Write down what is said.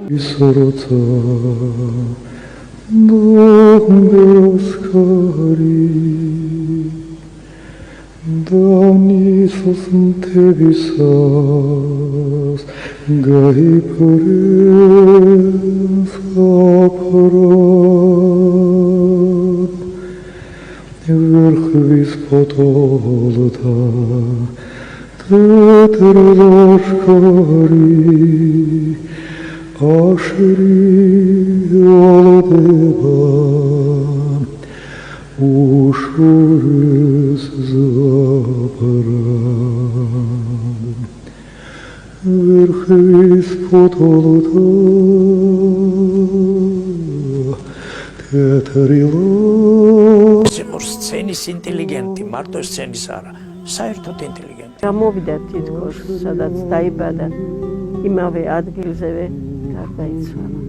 Isoroca bombeoskari Danisos tevisas gaipres aparat Verchvis potolta tetrloshkari Ashri oladeba ushures zaparan Verchvis potolta tetrilo სცენის ინტელიგენტი, მარტო სცენის არა, საერთოდ ინტელიგენტი. გამოვიდა თითქოს, სადაც დაიბადა, იმავე ადგილზევე გარდაიცვალა.